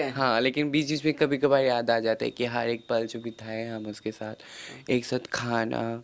हाँ, लेकिन बीच-बीच में कभी-कभार याद आ जाता है कि हर एक पल जो बिताए हम उसके साथ, एक साथ खाना,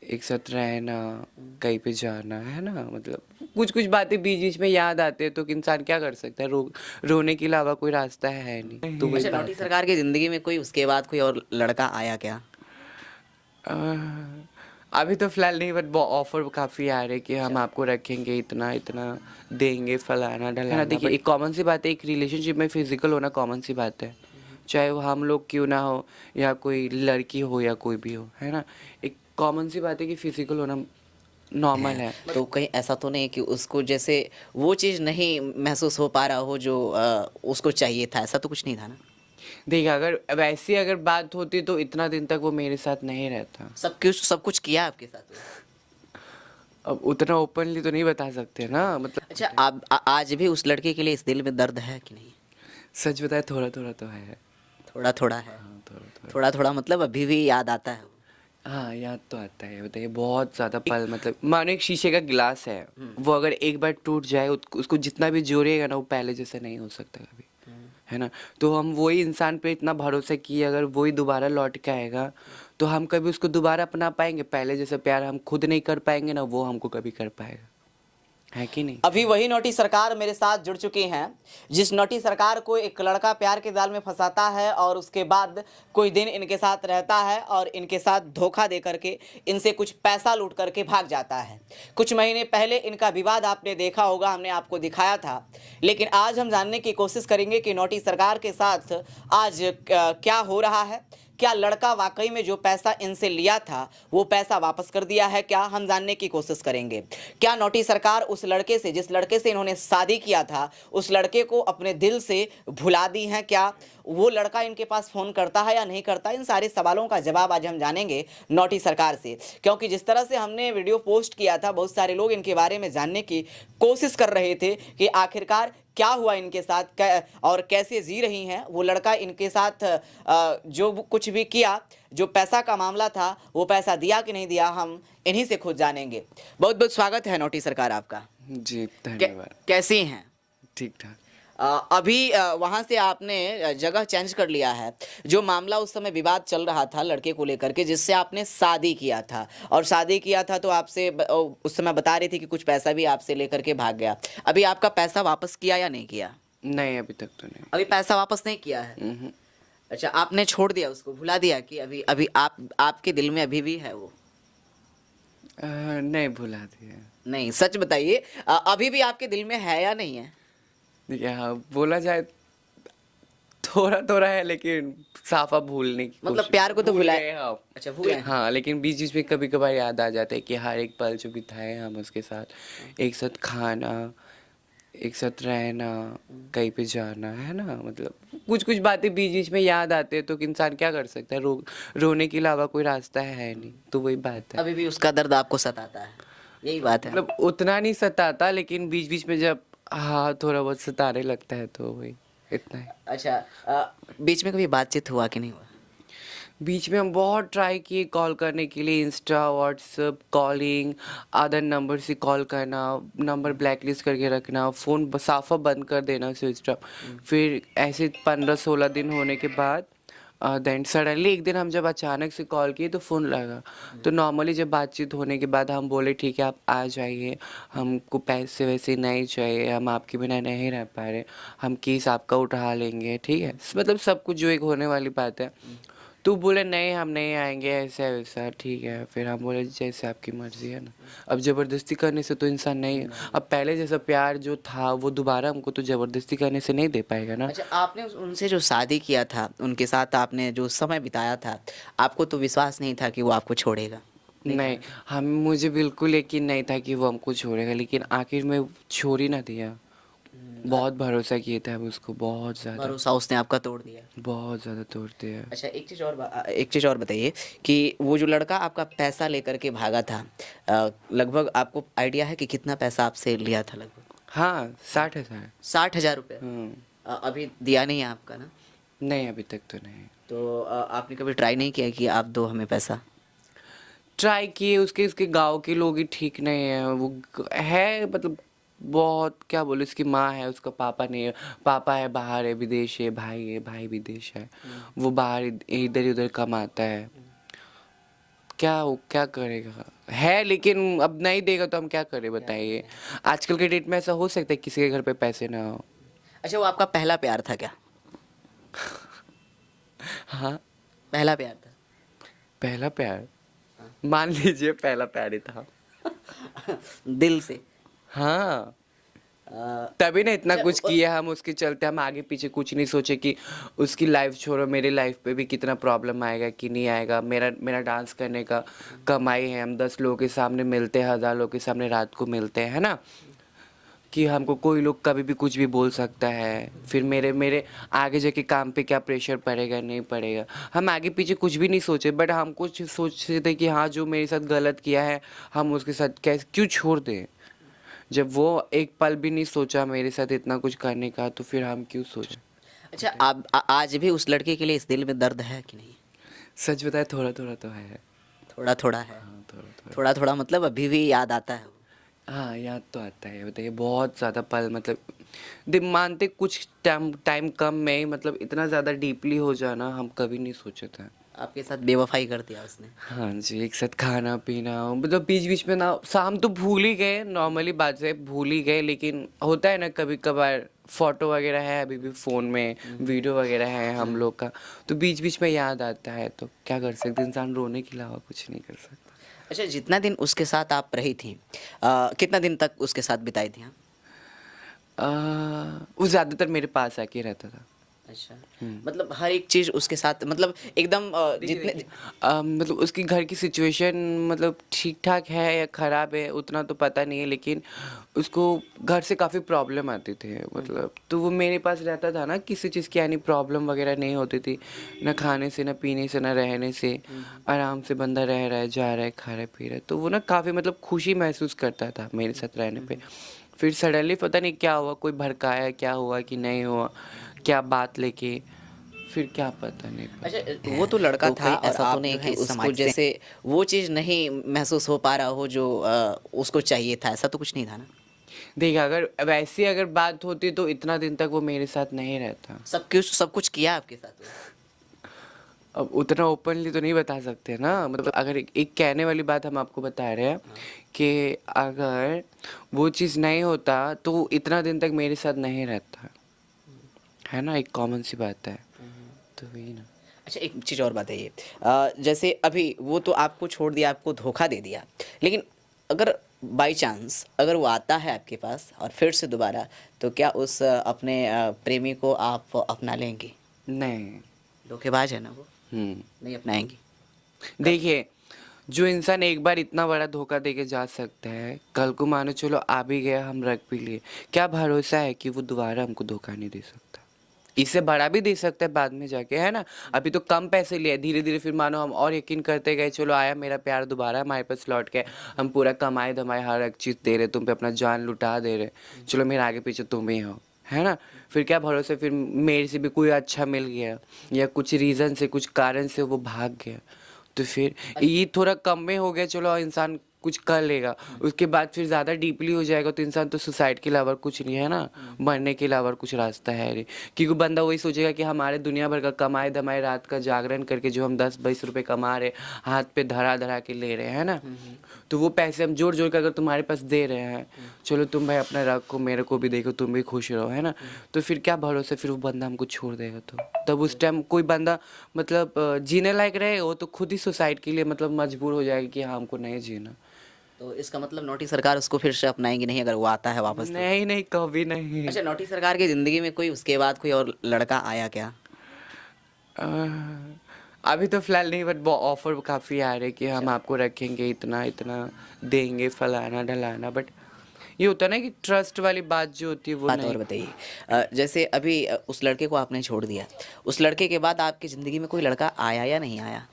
एक साथ रहना, कहीं पे जाना, है ना? मतलब कुछ-कुछ बातें बीच-बीच में याद आते हैं तो इंसान क्या कर सकता है? रोने के अलावा कोई रास्ता है नहीं, तो वही अच्छा, नौटी बात है। सरकार की ज़िंदगी में कोई उसके बाद कोई और लड़का आया क्या? अ, अभी तो फ़िलहाल नहीं, बट ऑफ़र काफ़ी आ रहे हैं कि हम अच्छा। आपको रखेंगे, इतना-इतना देंगे, फलाना-ढलाना। है ना? देखिए, बट एक कॉमन सी बात है, एक रिलेशनशिप में फ़िज़िकल होना कॉमन सी बात है। चाहे वो हम लोग क्यों ना हो या कोई लड़की हो या कोई भी हो, है ना? एक कॉमन सी बात है कि फ़िज़िकल होना नॉर्मल है, है। तो कहीं ऐसा तो नहीं कि उसको जैसे वो चीज़ नहीं महसूस हो पा रहा हो जो उसको चाहिए था, ऐसा तो कुछ नहीं था ना? देखिए, अगर वैसी अगर बात होती तो इतना दिन तक वो मेरे साथ नहीं रहता। सब कुछ किया आपके साथ वो? अब उतना ओपनली तो नहीं बता सकते ना, अच्छा, मतलब आप आज भी उस लड़के के लिए इस दिल में दर्द है कि नहीं? सच बताएँ, थोड़ा-थोड़ा तो है। थोड़ा-थोड़ा है। हाँ, थोड़ा-थोड़ा। थोड़ा-थोड़ा मतलब अभी भी याद आता है वो? हाँ, याद तो आता है। बताइए, बहुत ज़्यादा पल, मतलब मानो एक शीशे का गिलास है, हुँ, वो अगर एक बार टूट जाए उसको जितना भी जोड़िएगा ना, वो पहले जैसा नहीं हो सकता कभी, हुँ। है ना? तो हम वही इंसान पे इतना भरोसा किए, अगर वही दोबारा लौट के आएगा, तो हम कभी उसको दोबारा अपना पाएँगे? पहले जैसा प्यार हम खुद नहीं कर पाएँगे ना, वो हमको कभी कर पाएगा। है कि नहीं? अभी वही नौटी सरकार मेरे साथ जुड़ चुकी हैं, जिस नौटी सरकार को एक लड़का प्यार के जाल में फँसाता है और उसके बाद कोई दिन इनके साथ रहता है और इनके साथ धोखा दे करके इनसे कुछ पैसा लूट करके भाग जाता है। कुछ महीने पहले इनका विवाद आपने देखा होगा, हमने आपको दिखाया था। लेकिन आज हम जानने की कोशिश करेंगे कि नौटी सरकार के साथ आज क्या हो रहा है? क्या लड़का वाक़ई में जो पैसा इनसे लिया था, वो पैसा वापस कर दिया है क्या? हम जानने की कोशिश करेंगे। क्या नौटी सरकार उस लड़के से जिस लड़के से इन्होंने शादी किया था, उस लड़के को अपने दिल से भुला दी हैं क्या? वो लड़का इनके पास फ़ोन करता है या नहीं करता? इन सारे सवालों का जवाब आज हम जानेंगे नौटी सरकार से। क्योंकि जिस तरह से हमने वीडियो पोस्ट किया था, बहुत सारे लोग इनके बारे में जानने की कोशिश कर रहे थे कि आखिरकार क्या हुआ इनके साथ और कैसे जी रही हैं। वो लड़का इनके साथ जो कुछ भी किया, जो पैसा का मामला था, वो पैसा दिया कि नहीं दिया, हम इन्हीं से खुद जानेंगे। बहुत बहुत स्वागत है नौटी सरकार आपका। जी, कै- धन्यवाद। कैसी हैं? ठीक-ठाक। अभी वहाँ से आपने जगह चेंज कर लिया है। जो मामला उस समय विवाद चल रहा था लड़के को लेकर के, जिससे आपने शादी किया था और शादी किया था तो आपसे उस समय बता रही थी कि कुछ पैसा भी आपसे लेकर के भाग गया। अभी आपका पैसा वापस किया या नहीं किया? नहीं, अभी तक तो नहीं। अभी पैसा वापस नहीं किया है। उहुँ। अच्छा, आपने छोड़ दिया उसको, भुला दिया कि अभी अभी आप आपके दिल में अभी भी है वो? नहीं, भुला दिया। नहीं, सच बताइए, अभी भी आपके दिल में है या नहीं है? देखिए, हाँ, बोला जाए थोड़ा-थोड़ा है, लेकिन साफ़ अब भूलने की मतलब कोशिश, प्यार को तो भूल भुलाए। गए हम। अच्छा, भूल गए हैं। हाँ, लेकिन बीच-बीच में कभी-कभार याद आ जाता है कि हर एक पल जो बिताए हम उसके साथ, हाँ, एक साथ खाना, एक साथ रहना, हुँ। कहीं पे जाना, है ना? मतलब कुछ-कुछ बातें बीच-बीच में याद आते हैं तो इंसान क्या कर सकता है? रोने के अलावा कोई रास्ता है नहीं, तो वही बात है। अभी भी उसका दर्द आपको सताता है, यही बात है। मतलब उतना नहीं सताता, लेकिन बीच-बीच में जब हाँ, थोड़ा बहुत सताने लगता है तो वही, इतना ही। अच्छा, बीच में कभी बातचीत हुआ कि नहीं हुआ? बीच में हम बहुत ट्राई किए कॉल करने के लिए, Insta, WhatsApp, calling, other number से कॉल करना, नंबर हुँ, ब्लैकलिस्ट करके रखना, फ़ोन साफ़ा बंद कर देना, स्विच ऑफ। हुँ, फिर ऐसे 15-16 दिन होने के बाद देन सडनली एक दिन हम जब अचानक से कॉल किए तो फ़ोन लगा। हुँ। तो नॉर्मली जब बातचीत होने के बाद हम बोले ठीक है, आप आ जाइए, हमको पैसे-वैसे नहीं चाहिए, हम आपके बिना नहीं रह पा रहे, हम केस आपका उठा लेंगे, ठीक है? मतलब सब कुछ जो एक होने वाली बात है। हुँ। तो बोले नहीं, हम नहीं आएँगे, ऐसा-वैसा, ठीक है। फिर हम बोले जैसे आपकी मर्ज़ी है ना। अब ज़बरदस्ती करने से तो इंसान नहीं, नहीं। अब पहले जैसा प्यार जो था वो दोबारा हमको तो ज़बरदस्ती करने से नहीं दे पाएगा ना। अच्छा, आपने उस उनसे जो शादी किया था, उनके साथ आपने जो समय बिताया था, आपको तो विश्वास नहीं था कि वो आपको छोड़ेगा, नहीं था नहीं, ना? हम मुझे बिल्कुल यकीन नहीं था कि वो हमको छोड़ेगा, लेकिन आखिर में छोड़ ही ना दिया। हुँ, बहुत भरोसा किए थे हम उसको, बहुत ज़्यादा, भरोसा उसने आपका तोड़ दिया। बहुत ज़्यादा तोड़ दिया। अच्छा, एक चीज़ और बताइए कि वो जो लड़का आपका पैसा लेकर के भागा था, लगभग आपको आइडिया है कि कितना पैसा आपसे लिया था लगभग? हाँ, 60,000। 60,000 रुपए? हुँ, अभी दिया नहीं है आपका ना? नहीं अभी तक तो नहीं। तो आपने कभी ट्राई नहीं किया कि आप दो हमें पैसा? ट्राई किए, उसके उसके गाँव के लोग ही ठीक नहीं हैं, वो है मतलब बहुत क्या बोलूं, इसकी माँ है, उसका पापा नहीं है, पापा है बाहर है, विदेश है, भाई विदेश है, वो बाहर इधर उधर कमाता है। क्या करेगा, है लेकिन अब नहीं देगा तो हम क्या करें बताइए। आजकल के डेट में ऐसा हो सकता है किसी के घर पे पैसे ना हो। अच्छा, वो आपका पहला प्यार था क्या? हाँ, पहला प्यार था? पहला प्यार मान लीजिए पहला प्यार ही था। दिल से? हाँ, अ, तभी ना इतना अच्छा, कुछ किया हम उसके चलते, हम आगे पीछे कुछ नहीं सोचे कि उसकी लाइफ छोड़ो मेरी लाइफ पे भी कितना प्रॉब्लम आएगा कि नहीं आएगा। मेरा मेरा डांस करने का कमाई है, हम 10 लोगों के सामने मिलते हैं, 1000 लोगों के सामने रात को मिलते हैं, है ना, कि हमको कोई लोग कभी भी कुछ भी बोल सकता है। फिर मेरे मेरे आगे जाके काम पे क्या प्रेशर पड़ेगा नहीं पड़ेगा, हम आगे पीछे कुछ भी नहीं सोचे, बट हम कुछ सोचते थे कि हाँ जो मेरे साथ गलत किया है हम उसके साथ कैसे क्यों छोड़ दें। जब वो एक पल भी नहीं सोचा मेरे साथ इतना कुछ करने का, तो फिर हम क्यों सोचें। अच्छा, आप आज भी उस लड़के के लिए इस दिल में दर्द है कि नहीं? सच बताए थोड़ा थोड़ा तो है। थोड़ा थोड़ा है? हाँ थोड़ा थोड़ा। थोड़ा थोड़ा मतलब अभी भी याद आता है वो? हाँ याद तो आता है, बताइए बहुत ज़्यादा पल, मतलब मानते कुछ टाइम टाइम कम में ही मतलब इतना ज़्यादा डीपली हो जाना हम कभी नहीं सोचे थे। आपके साथ बेवफाई कर दिया उसने? हाँ जी, एक साथ खाना पीना, मतलब बीच बीच में ना शाम तो भूल ही गए, नॉर्मली बात से भूल ही गए, लेकिन होता है ना कभी कभार फोटो वगैरह है अभी भी फ़ोन में, वीडियो वगैरह है हम लोग का, तो बीच बीच में याद आता है, तो क्या कर सकते, इंसान रोने के अलावा कुछ नहीं कर सकता। अच्छा, जितना दिन उसके साथ आप रही थी, कितना दिन तक उसके साथ बिताई थी आप? वो ज़्यादातर मेरे पास आके रहता था। अच्छा, मतलब हर एक चीज़ उसके साथ, मतलब एकदम जितने मतलब उसकी घर की सिचुएशन मतलब ठीक ठाक है या ख़राब है उतना तो पता नहीं है, लेकिन उसको घर से काफ़ी प्रॉब्लम आती थी, मतलब तो वो मेरे पास रहता था ना, किसी चीज़ की यानी प्रॉब्लम वगैरह नहीं होती थी, ना खाने से ना पीने से ना रहने से, आराम से बंदा रह रहा है, जा रहा है, खा रहा है, पी रहा है, तो वो ना काफ़ी मतलब खुशी महसूस करता था मेरे साथ रहने पे। फिर सडनली पता नहीं क्या हुआ, कोई भड़काया, क्या हुआ कि नहीं हुआ, क्या बात लेके, फिर क्या पता नहीं अच्छा, पता। वो तो लड़का तो था कहीं और ऐसा तो आप नहीं जो कि है उसको समाज से- जैसे वो चीज़ नहीं महसूस हो पा रहा हो जो उसको चाहिए था, ऐसा तो कुछ नहीं था ना? देखिए अगर वैसी अगर बात होती तो इतना दिन तक वो मेरे साथ नहीं रहता। सब कुछ किया आपके साथ वो? अब उतना ओपनली तो नहीं बता सकते ना, मतलब अगर एक कहने वाली बात हम आपको बता रहे हैं कि अगर वो चीज़ नहीं होता तो वो इतना दिन तक मेरे साथ नहीं रहता, है ना, एक कॉमन सी बात है, तो वही ना। अच्छा, एक चीज़ और बताइए, जैसे अभी वो तो आपको छोड़ दिया, आपको धोखा दे दिया, लेकिन अगर बाई चांस अगर वो आता है आपके पास और फिर से दोबारा, तो क्या उस अपने प्रेमी को आप अपना लेंगी? नहीं। धोखेबाज है ना वो, हम्म। नहीं अपनाएंगी? देखिए जो इंसान एक बार इतना बड़ा धोखा दे के जा सकता है, कल को मानो चलो आ भी गया, हम रख भी लिए, क्या भरोसा है कि वो दोबारा हमको धोखा नहीं दे सकता। इससे बड़ा भी दे सकता है बाद में जाके, है ना। अभी तो कम पैसे लिए, धीरे धीरे फिर मानो हम और यकीन करते गए, चलो आया मेरा प्यार दोबारा हमारे पास लौट के, हम पूरा कमाए धमाए हर एक चीज़ दे रहे, तुम पे अपना जान लुटा दे रहे, चलो मेरे आगे पीछे तुम ही हो, है ना। फिर क्या भरोसा, फिर मेरे से भी कोई अच्छा मिल गया या कुछ रीज़न से कुछ कारण से वो भाग गया, तो फिर ये थोड़ा कम में हो गया, चलो इंसान कुछ कर लेगा, उसके बाद फिर ज़्यादा डीपली हो जाएगा तो इंसान तो सुसाइड के अलावा कुछ नहीं है ना, मरने के अलावा कुछ रास्ता है नहीं, क्योंकि बंदा वही सोचेगा कि हमारे दुनिया भर का कमाए धमाए रात का जागरण करके जो हम 10-20 रुपए कमा रहे, हाथ पे धरा धरा के ले रहे हैं ना, तो वो पैसे हम जोड़ जोड़ कर अगर तुम्हारे पास दे रहे हैं, चलो तुम भाई अपना रखो, मेरे को भी देखो, तुम भी खुश रहो, है ना, तो फिर क्या भरोसा फिर वो बंदा हमको छोड़ देगा, तो तब उस टाइम कोई बंदा मतलब जीने लायक रहे वो तो खुद ही सुसाइड के लिए मतलब मजबूर हो जाएगा कि हाँ हमको नहीं जीना। तो इसका मतलब नोटी सरकार उसको फिर से अपनाएंगी नहीं अगर वो आता है वापस तो? नहीं नहीं कभी नहीं। अच्छा, नोटी सरकार की ज़िंदगी में कोई उसके बाद कोई और लड़का आया क्या? अभी तो फिलहाल नहीं, बट ऑफर काफ़ी आ रहे कि हम आपको रखेंगे, इतना इतना देंगे, फलाना ढलाना, बट ये होता है ना कि ट्रस्ट वाली बात जो होती है वो बात नहीं। और बताइए, जैसे अभी उस लड़के को आपने छोड़ दिया, उस लड़के के बाद आपकी ज़िंदगी में कोई लड़का आया या नहीं आया?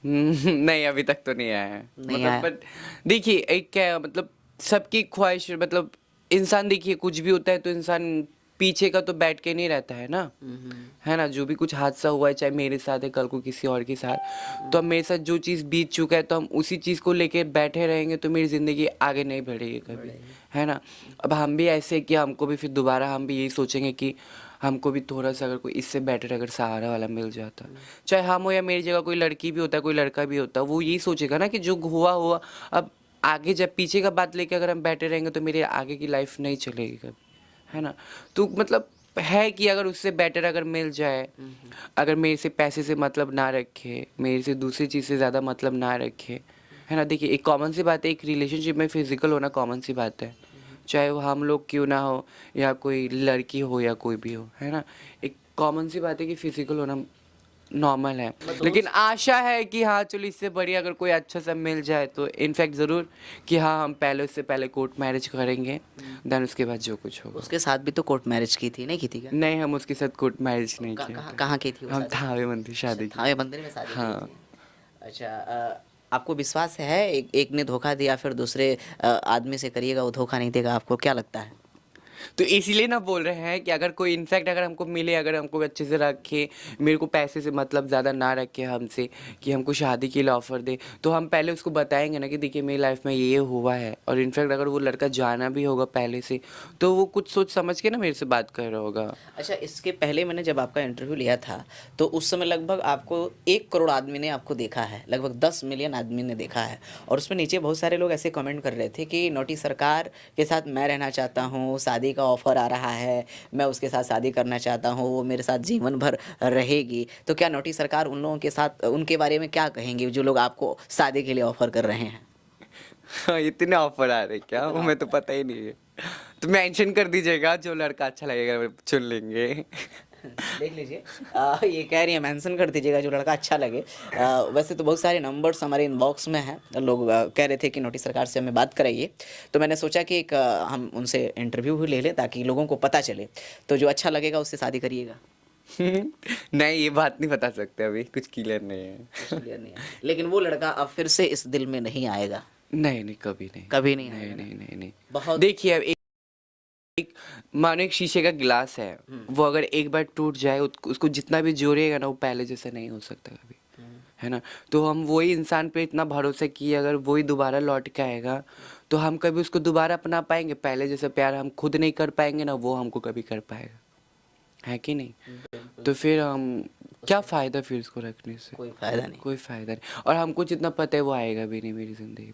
नहीं अभी तक तो नहीं आया है, नहीं मतलब आया। बट देखिए एक क्या है, मतलब सबकी ख्वाहिश, मतलब इंसान देखिए कुछ भी होता है तो इंसान पीछे का तो बैठ के नहीं रहता है ना, है ना। जो भी कुछ हादसा हुआ है, चाहे मेरे साथ है, कल को किसी और के साथ, तो अब मेरे साथ जो चीज़ बीत चुका है तो हम उसी चीज़ को लेके बैठे रहेंगे तो मेरी ज़िंदगी आगे नहीं बढ़ेगी कभी, है ना। अब हम भी ऐसे कि हमको भी फिर दोबारा हम भी यही सोचेंगे कि हमको भी थोड़ा सा अगर कोई इससे बेटर अगर सहारा वाला मिल जाता, चाहे हम हो या मेरी जगह कोई लड़की भी होता है, कोई लड़का भी होता, वो यही सोचेगा ना कि जो हुआ हुआ, अब आगे जब पीछे का बात लेके अगर हम बैठे रहेंगे तो मेरी आगे की लाइफ नहीं चलेगी कभी, है ना। तो मतलब है कि अगर उससे बेटर अगर मिल जाए, अगर मेरे से पैसे से मतलब ना रखे, मेरे से दूसरी चीज़ से ज़्यादा मतलब ना रखे, है ना। देखिए एक कॉमन सी बात है, एक रिलेशनशिप में फिजिकल होना कॉमन सी बात है, चाहे वो हम लोग क्यों ना हो या कोई लड़की हो या कोई भी हो, है ना। एक कॉमन सी बात है कि फिजिकल होना नॉर्मल है, लेकिन आशा है कि हाँ चलो इससे बढ़िया अगर कोई अच्छा सा मिल जाए तो इनफैक्ट ज़रूर कि हाँ हम पहले उससे पहले कोर्ट मैरिज करेंगे, देन उसके बाद जो कुछ होगा। उसके साथ भी तो कोर्ट मैरिज की थी, नहीं की थी क्या? नहीं, हम उसके साथ कोर्ट मैरिज नहीं किया कहाँ था। कहाँ की थी वो हम शादी? थावे मंदिर शादी की। थावे मंदिर में शादी की हाँ। थी। अच्छा, आपको विश्वास है एक ने धोखा दिया फिर दूसरे आदमी से करिएगा वो धोखा नहीं देगा, आपको क्या लगता है? तो इसीलिए ना बोल रहे हैं कि अगर कोई इनफैक्ट अगर हमको मिले, अगर हमको अच्छे से रखे, मेरे को पैसे से मतलब ज़्यादा ना रखे हमसे, कि हमको शादी के लिए ऑफ़र दे, तो हम पहले उसको बताएंगे ना कि देखिए मेरी लाइफ में ये हुआ है, और इनफैक्ट अगर वो लड़का जाना भी होगा पहले से तो वो कुछ सोच समझ के ना मेरे से बात कर रहा होगा। अच्छा, इसके पहले मैंने जब आपका इंटरव्यू लिया था तो उस समय लगभग आपको 1 करोड़ आदमी ने आपको देखा है, लगभग 10 मिलियन आदमी ने देखा है, और उसमें नीचे बहुत सारे लोग ऐसे कमेंट कर रहे थे कि नोटी सरकार के साथ मैं रहना चाहता हूँ, शादी का ऑफर आ रहा है, मैं उसके साथ शादी करना चाहता हूँ, वो मेरे साथ जीवन भर रहेगी। तो क्या नोटी सरकार उन लोगों के साथ, उनके बारे में क्या कहेंगे जो लोग आपको शादी के लिए ऑफर कर रहे हैं? हाँ, इतने ऑफर आ रहे क्या, वो मैं तो पता ही नहीं है। तो मेंशन कर दीजिएगा, जो लड़का अच्छा लगेगा वो चुन लेंगे। देख लीजिए, ये कह रही है मेंशन कर दीजिएगा जो लड़का अच्छा लगे। वैसे तो बहुत सारे नंबर्स हमारे इनबॉक्स में हैं, लोग कह रहे थे कि नोटिस सरकार से हमें बात कराइए, तो मैंने सोचा कि एक हम उनसे इंटरव्यू भी ले लें ताकि लोगों को पता चले, तो जो अच्छा लगेगा उससे शादी करिएगा। नहीं, ये बात नहीं बता सकते, अभी कुछ क्लियर नहीं है। कुछ क्लियर नहीं है, लेकिन वो लड़का अब फिर से इस दिल में नहीं आएगा? नहीं नहीं, कभी नहीं, कभी नहीं नहीं आएगा ना? नहीं नहीं नहीं। बहुत देखिए अब एक मानो एक शीशे का गिलास है, वो अगर एक बार टूट जाए उसको जितना भी जोड़िएगा ना वो पहले जैसा नहीं हो सकता कभी, है ना। तो हम वही इंसान पे इतना भरोसा किए, अगर वही दोबारा लौट के आएगा तो हम कभी उसको दोबारा अपना पाएंगे? पहले जैसे प्यार हम खुद नहीं कर पाएंगे ना, वो हमको कभी कर पाएगा, है कि नहीं। तो फिर हम क्या फ़ायदा फिर उसको रखने से, कोई फायदा नहीं। कोई फ़ायदा नहीं। और हमको जितना पता है वो आएगा भी नहीं मेरी ज़िंदगी में।